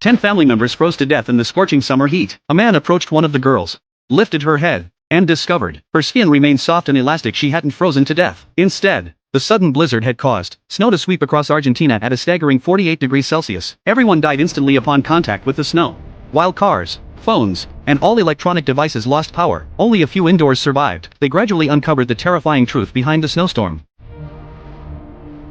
10 family members froze to death in the scorching summer heat. A man approached one of the girls, lifted her head, and discovered her skin remained soft and elastic. She hadn't frozen to death. Instead, the sudden blizzard had caused snow to sweep across Argentina at a staggering 48 degrees Celsius. Everyone died instantly upon contact with the snow. While cars, phones, and all electronic devices lost power, only a few indoors survived. They gradually uncovered the terrifying truth behind the snowstorm.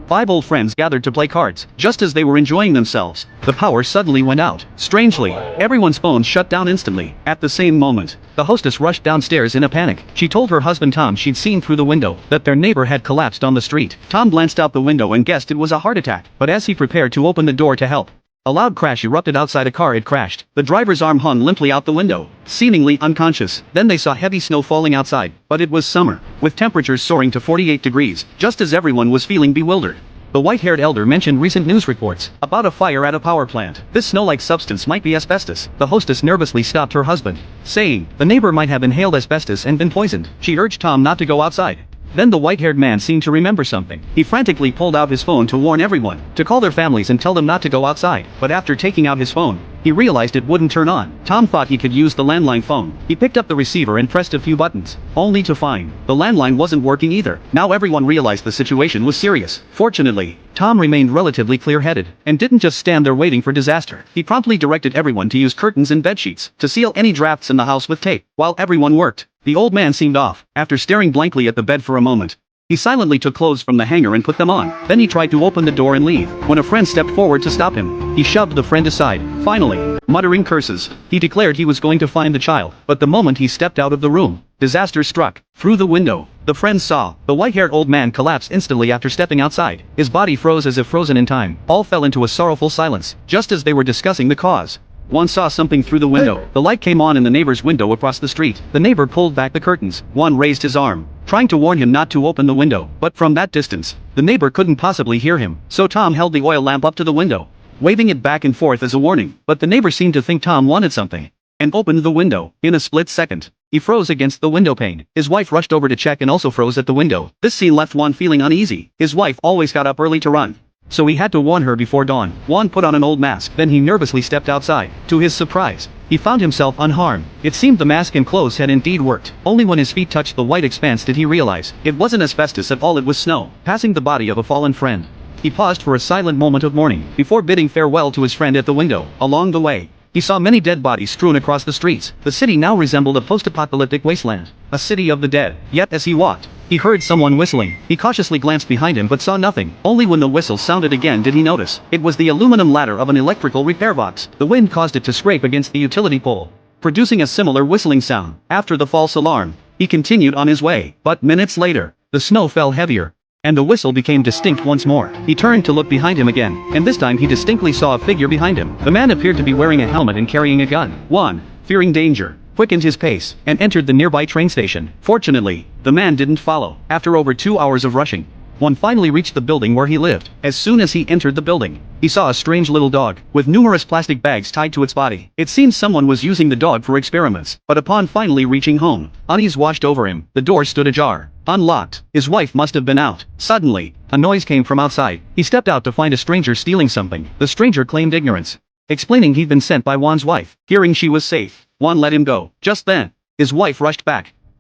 5 old friends gathered to play cards. Just as they were enjoying themselves, the power suddenly went out. Strangely, everyone's phones shut down instantly. At the same moment, the hostess rushed downstairs in a panic. She told her husband Tom she'd seen through the window that their neighbor had collapsed on the street. Tom glanced out the window and guessed it was a heart attack, but as he prepared to open the door to help, a loud crash erupted outside. A car had crashed. The driver's arm hung limply out the window, seemingly unconscious. Then they saw heavy snow falling outside, but it was summer, with temperatures soaring to 48 degrees, just as everyone was feeling bewildered. The white-haired elder mentioned recent news reports about a fire at a power plant. This snow-like substance might be asbestos. The hostess nervously stopped her husband, saying the neighbor might have inhaled asbestos and been poisoned. She urged Tom not to go outside. Then the white-haired man seemed to remember something. He frantically pulled out his phone to warn everyone to call their families and tell them not to go outside. But after taking out his phone, he realized it wouldn't turn on. Tom thought he could use the landline phone. He picked up the receiver and pressed a few buttons, only to find the landline wasn't working either. Now everyone realized the situation was serious. Fortunately, Tom remained relatively clear-headed and didn't just stand there waiting for disaster. He promptly directed everyone to use curtains and bedsheets to seal any drafts in the house with tape. While everyone worked, the old man seemed off. After staring blankly at the bed for a moment, he silently took clothes from the hanger and put them on. Then he tried to open the door and leave. When a friend stepped forward to stop him, he shoved the friend aside. Finally, muttering curses, he declared he was going to find the child. But the moment he stepped out of the room, disaster struck. Through the window, the friends saw the white-haired old man collapse instantly after stepping outside. His body froze as if frozen in time. All fell into a sorrowful silence. Just as they were discussing the cause, one saw something through the window. The light came on in the neighbor's window across the street. The neighbor pulled back the curtains. One raised his arm, trying to warn him not to open the window. But from that distance, the neighbor couldn't possibly hear him. So Tom held the oil lamp up to the window, waving it back and forth as a warning. But the neighbor seemed to think Tom wanted something, and opened the window. In a split second, he froze against the window pane. His wife rushed over to check and also froze at the window. This scene left Juan feeling uneasy. His wife always got up early to run, so he had to warn her before dawn. Juan put on an old mask. Then he nervously stepped outside. To his surprise, he found himself unharmed. It seemed the mask and clothes had indeed worked. Only when his feet touched the white expanse did he realize it wasn't asbestos at all, it was snow. Passing the body of a fallen friend, he paused for a silent moment of mourning before bidding farewell to his friend at the window. Along the way, he saw many dead bodies strewn across the streets. The city now resembled a post-apocalyptic wasteland, a city of the dead. Yet as he walked, he heard someone whistling. He cautiously glanced behind him but saw nothing. Only when the whistle sounded again did he notice. It was the aluminum ladder of an electrical repair box. The wind caused it to scrape against the utility pole, producing a similar whistling sound. After the false alarm, he continued on his way. But minutes later, the snow fell heavier, and the whistle became distinct once more. He turned to look behind him again, and this time he distinctly saw a figure behind him. The man appeared to be wearing a helmet and carrying a gun. Juan, fearing danger, quickened his pace and entered the nearby train station. Fortunately, the man didn't follow. After over 2 hours of rushing, Juan finally reached the building where he lived. As soon as he entered the building, he saw a strange little dog, with numerous plastic bags tied to its body. It seemed someone was using the dog for experiments. But upon finally reaching home, unease washed over him. The door stood ajar, unlocked. His wife must have been out. Suddenly, a noise came from outside. He stepped out to find a stranger stealing something. The stranger claimed ignorance, explaining he'd been sent by Juan's wife. Hearing she was safe, Juan let him go. Just then, his wife rushed back,